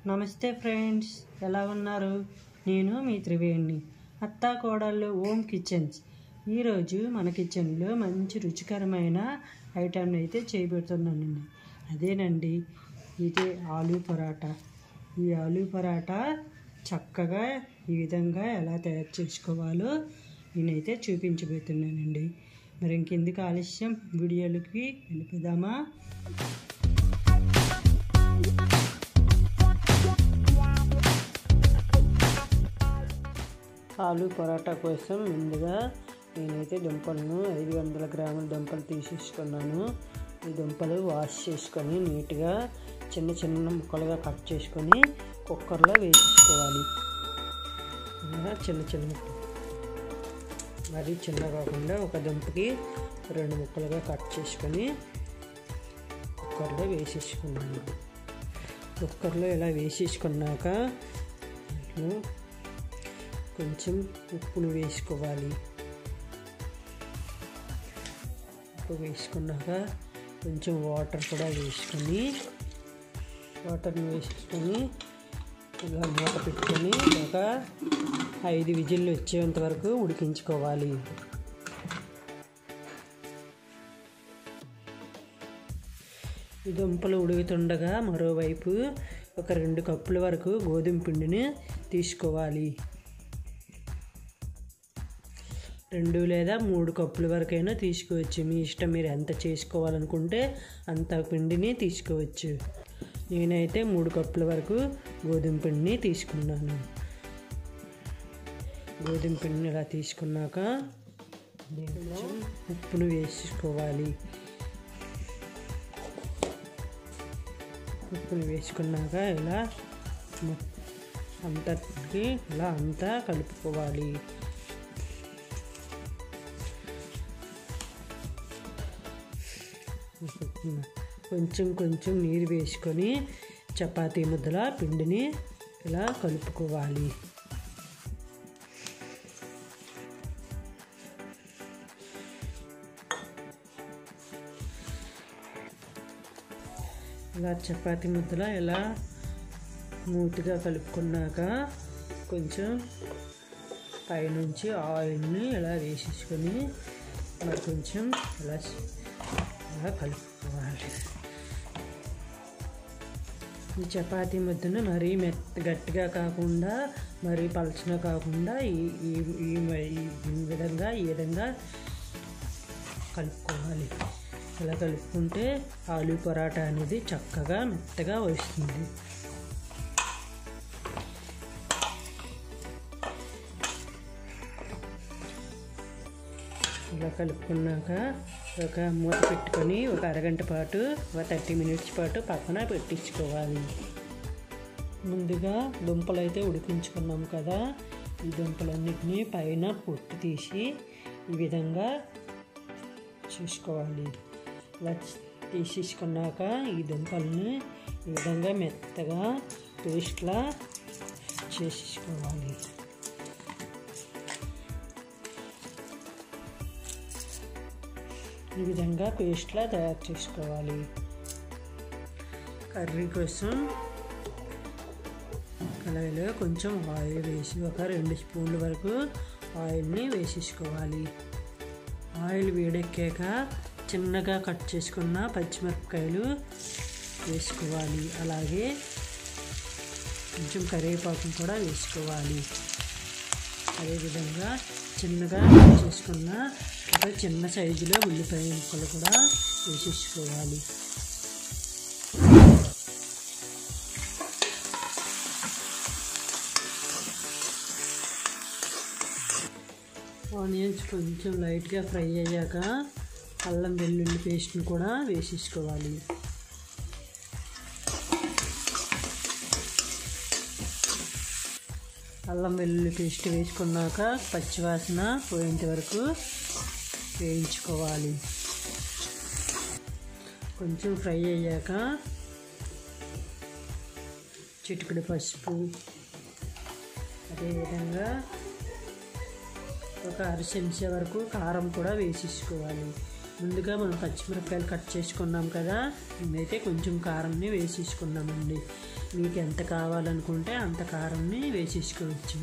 నమస్తే ఫ్రెండ్స్, ఎలా ఉన్నారు? నేను మీ త్రివేణి, అత్తా కోడళ్ళు ఓం కిచెన్స్. ఈరోజు మన కిచెన్లో మంచి రుచికరమైన ఐటెంని అయితే చేయబెడుతున్నానండి. అదేనండి, ఇదే ఆలూ పరాటా. ఈ ఆలూ పరాటా చక్కగా ఈ విధంగా ఎలా తయారు చేసుకోవాలో నేనైతే చూపించబోతున్నానండి. మరి ఇంకెందుకు ఆలస్యం, వీడియోలకి వెళ్ళిపోదామా? ఆలూ పరాటా కోసం ముందుగా నేనైతే దుంపలను 500 గ్రాముల దుంపలు తీసేసుకున్నాను. ఈ దుంపలు వాష్ చేసుకొని నీట్గా చిన్న చిన్న ముక్కలుగా కట్ చేసుకొని కుక్కర్లో వేసేసుకోవాలి. చిన్న చిన్న ముక్కలు, మరీ చిన్న కాకుండా ఒక దుంపకి 2 ముక్కలుగా కట్ చేసుకొని కుక్కర్లో వేసేసుకున్నాను. కుక్కర్లో ఇలా వేసేసుకున్నాక కొంచెం ఉప్పును వేసుకోవాలి. ఉప్పు వేసుకున్నాక కొంచెం వాటర్ కూడా వేసుకొని వాటర్ని వేసుకొని ఇలా మూత పెట్టుకొని ఒక 5 విజిల్లు వచ్చేంత వరకు ఉడికించుకోవాలి. ఈ దుంపలు ఉడుకుతుండగా మరోవైపు ఒక 2 కప్పుల వరకు గోధుమ పిండిని తీసుకోవాలి. 2 లేదా 3 కప్పుల వరకైనా తీసుకోవచ్చు, మీ ఇష్టం. మీరు ఎంత చేసుకోవాలనుకుంటే అంత పిండిని తీసుకోవచ్చు. నేనైతే 3 కప్పుల వరకు గోధుమ పిండిని తీసుకున్నాను. గోధుమ పిండిని ఇలా తీసుకున్నాక ఉప్పును వేసుకోవాలి. ఉప్పును వేసుకున్నాక ఇలా అంతా కలుపుకోవాలి. కొంచెం కొంచెం నీరు వేసుకొని చపాతీ ముద్దల పిండిని ఇలా కలుపుకోవాలి. ఇలా చపాతీ ముద్దల ఇలా మూతిగా కలుపుకున్నాక కొంచెం పైనుంచి ఆయిల్ని ఇలా వేసేసుకొని మరి కొంచెం ఇలా కలుపుకోవాలి. ఈ చపాతీ ముద్దను మరీ గట్టిగా కాకుండా మరీ పలచగా కాకుండా ఈ విధంగా కలుపుకోవాలి. ఇలా కలుపుకుంటే ఆలూ పరాటా అనేది చక్కగా మెత్తగా వస్తుంది. ఇలా కలుపుకున్నాక ఒక మూత పెట్టుకొని ఒక అరగంట పాటు, ఒక 30 మినిట్స్ పాటు పక్కన పెట్టించుకోవాలి. ముందుగా దుంపలు అయితే ఉడికించుకున్నాం కదా, ఈ దుంపలన్నిటినీ పైన పొట్టు తీసి ఈ విధంగా చూసుకోవాలి. ఇలా తీసేసుకున్నాక ఈ దుంపల్ని ఈ విధంగా మెత్తగా పేస్ట్లా చేసేసుకోవాలి. ఈ విధంగా పేస్ట్లా తయారు చేసుకోవాలి. కర్రీ కోసం కళాయిలో కొంచెం ఆయిల్ వేసి ఒక 2 స్పూన్ల వరకు ఆయిల్ని వేసేసుకోవాలి. ఆయిల్ వేడెక్కాక చిన్నగా కట్ చేసుకున్న పచ్చిమిరపకాయలు వేసుకోవాలి. అలాగే కొంచెం కరివేపాకు కూడా వేసుకోవాలి. అదేవిధంగా చిన్నగా కట్ చేసుకున్న ఒక చిన్న సైజులో ఉల్లిపాయ ముక్కలు కూడా వేసేసుకోవాలి. ఆనియన్స్ కొంచెం లైట్గా ఫ్రై అయ్యాక అల్లం వెల్లుల్లి పేస్ట్ని కూడా వేసేసుకోవాలి. అల్లం వెల్లుల్లి పేస్ట్ వేసుకున్నాక పచ్చివాసన పోయేంత వరకు వేయించుకోవాలి. కొంచెం ఫ్రై అయ్యాక చిటికెడు పసుపు, అదేవిధంగా ఒక 1/2 చెంచా వరకు కారం కూడా వేసేసుకోవాలి. ముందుగా మనం పచ్చిమిరపకాయలు కట్ చేసుకున్నాం కదా, నేనైతే కొంచెం కారంని వేసేసుకున్నామండి. మీకు ఎంత కావాలనుకుంటే అంత కారంని వేసేసుకోవచ్చు.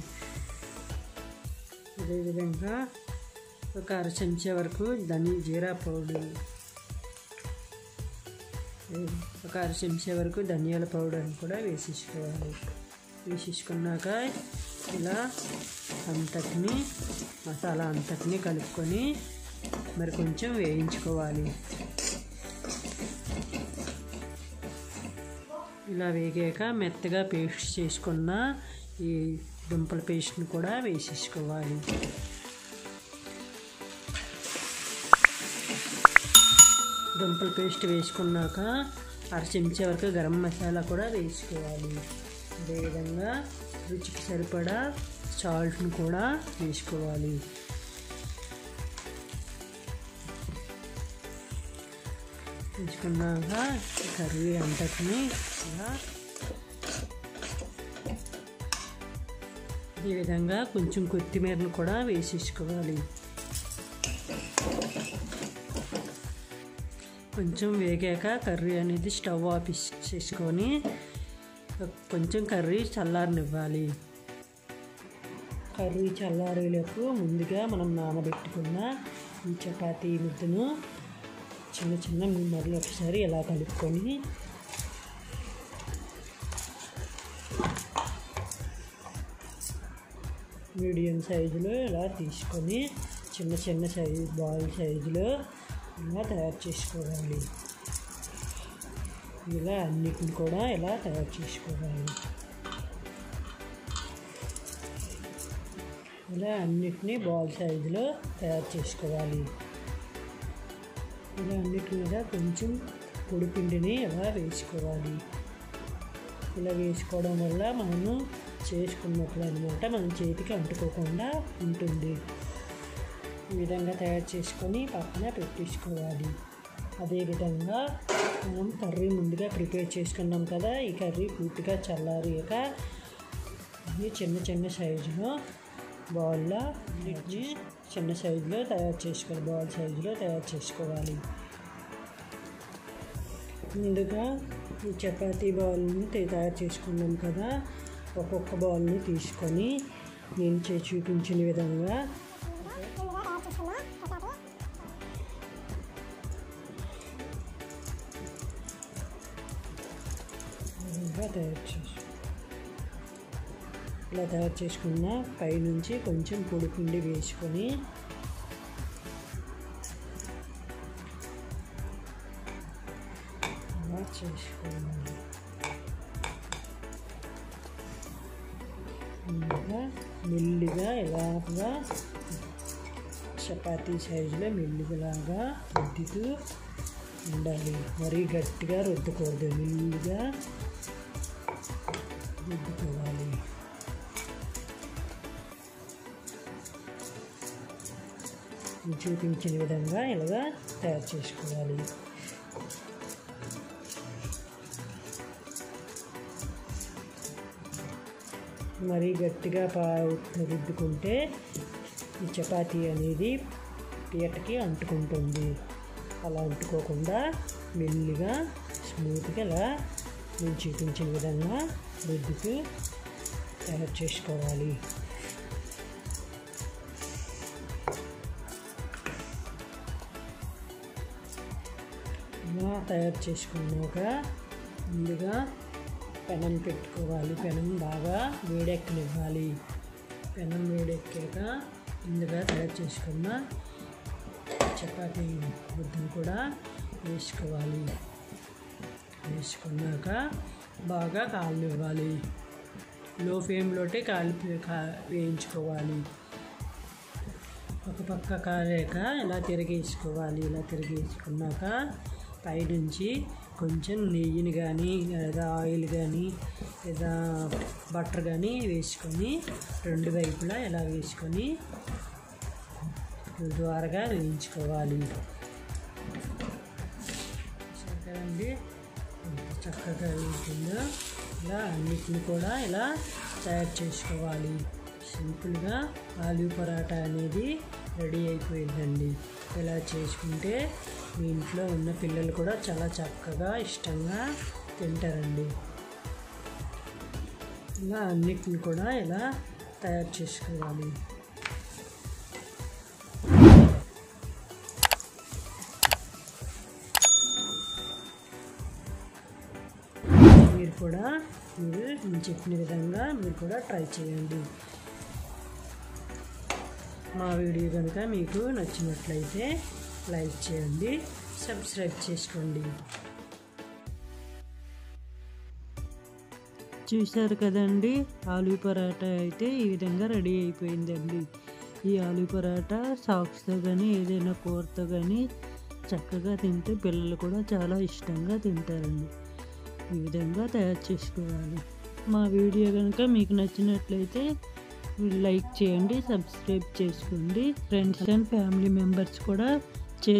అదేవిధంగా ఒక అర చెంచా వరకు జీరా పౌడర్, ఒక అర చెంచా వరకు ధనియాల పౌడర్ని కూడా వేసేసుకోవాలి. వేసేసుకున్నాక ఇలా అంతటిని మసాలా అంతటిని కలుపుకొని మరి కొంచెం వేయించుకోవాలి. ఇలా వేగాక మెత్తగా పేస్ట్ చేసుకున్న ఈ దుంపల పేస్ట్ని కూడా వేసేసుకోవాలి. దుంపల పేస్ట్ వేసుకున్నాక అర చెంచా వరకు గరం మసాలా కూడా వేసుకోవాలి. అదేవిధంగా రుచికి సరిపడా సాల్ట్ని కూడా వేసుకోవాలి. వేసుకున్నాక కర్రీ అంతటిని ఇలా ఈ విధంగా కొంచెం కొత్తిమీరను కూడా వేసేసుకోవాలి. కొంచెం వేగాక కర్రీ అనేది స్టవ్ ఆఫ్ చేసుకొని కొంచెం కర్రీ చల్లారనివ్వాలి. కర్రీ చల్లారేలోపు ముందుగా మనం నానబెట్టుకున్న ఈ చపాతీ ముద్దను చిన్న చిన్న మళ్ళీ ఒకసారి ఇలా కలుపుకొని మీడియం సైజులో ఇలా తీసుకొని చిన్న చిన్న బాల్ సైజులో ఇలా తయారు చేసుకోవాలి. ఇలా అన్నిటిని కూడా ఇలా తయారు చేసుకోవాలి. ఇలా అన్నిటినీ బాల్ సైజులో తయారు చేసుకోవాలి. ఇలా అన్నిటి మీద కొంచెం పొడి పిండిని ఇలా వేసుకోవాలి. ఇలా వేసుకోవడం వల్ల మనము చేసుకున్నట్లు అనమాట, మన చేతికి అంటుకోకుండా ఉంటుంది. ఈ విధంగా తయారు చేసుకొని పక్కన పెట్టేసుకోవాలి. అదేవిధంగా మనం కర్రీ ముందుగా ప్రిపేర్ చేసుకున్నాం కదా, ఈ కర్రీ పూర్తిగా చల్లారాక ఇది చిన్న చిన్న సైజులో బౌల్లో అన్నిటినీ చిన్న సైజులో తయారు చేసుకోవాలి. బౌల్ సైజులో తయారు చేసుకోవాలి. ముందుగా ఈ చపాతీ బౌల్ని తయారు చేసుకున్నాం కదా, ఒక్కొక్క బౌల్ని తీసుకొని నేను చూపించిన విధంగా ఇలా తయారు చేసుకున్న పైనుంచి కొంచెం పొడి పిండి వేసుకొని ఇలా చేసుకోవాలి. మెల్లిగా ఇలాగా చపాతీ సైజులో మెల్లిగలాగా రుద్దుతూ ఉండాలి. మరీ గట్టిగా రుద్దకూడదు, మెల్లిగా రుద్దుకోవాలి. చూపించిన విధంగా ఇలాగా తయారు చేసుకోవాలి. మరీ గట్టిగా రుద్దుకుంటే ఈ చపాతీ అనేది పీటకి అంటుకుంటుంది. అలా అంటుకోకుండా మెల్లిగా స్మూత్గా ఇలా నేను చూపించిన విధంగా రుద్దుతూ తయారు చేసుకోవాలి. ఇలా తయారు చేసుకున్నాక ముందుగా పెనం పెట్టుకోవాలి. పెనం బాగా వేడెక్కనివ్వాలి. పెనం వేడెక్కాక ముందుగా తయారు చేసుకున్న చపాతీ ముద్దను కూడా వేసుకోవాలి. వేసుకున్నాక బాగా కాలనివ్వాలి. లో ఫ్లేమ్లోనే వేయించుకోవాలి. ఒక పక్క కాలేక ఇలా తిరిగేసుకోవాలి. ఇలా తిరిగేసుకున్నాక పైనుంచి కొంచెం నెయ్యిని కానీ లేదా ఆయిల్ కానీ లేదా బటర్ కానీ వేసుకొని రెండు వైపులా ఇలా వేసుకొని ద్వారగా వేయించుకోవాలి. కదండి చక్కగా వేయించిందో ఇలా అన్నిటిని కూడా ఇలా తయారు చేసుకోవాలి. సింపుల్గా ఆలూ పరాటా అనేది రెడీ అయిపోయిందండి. ఇలా చేసుకుంటే మీ ఇంట్లో ఉన్న పిల్లలు కూడా చాలా చక్కగా ఇష్టంగా తింటారండి. ఇలా అన్నిటిని కూడా ఇలా తయారు చేసుకోవాలి. నేను చెప్పిన విధంగా మీరు కూడా ట్రై చేయండి. మా వీడియో కనుక మీకు నచ్చినట్లయితే లైక్ చేయండి, సబ్స్క్రైబ్ చేసుకోండి. చూశారు కదండి, ఆలూ పరాటా అయితే ఈ విధంగా రెడీ అయిపోయిందండి. ఈ ఆలూ పరాటా సాక్స్తో కానీ ఏదైనా కూరతో కానీ చక్కగా తింటే పిల్లలు కూడా చాలా ఇష్టంగా తింటారండి. ఈ విధంగా తయారు చేసుకోవాలి. మా వీడియో కనుక మీకు నచ్చినట్లయితే లైక్ చేయండి, సబ్స్క్రైబ్ చేసుకోండి. ఫ్రెండ్స్ అండ్ ఫ్యామిలీ మెంబర్స్ కూడా షేర్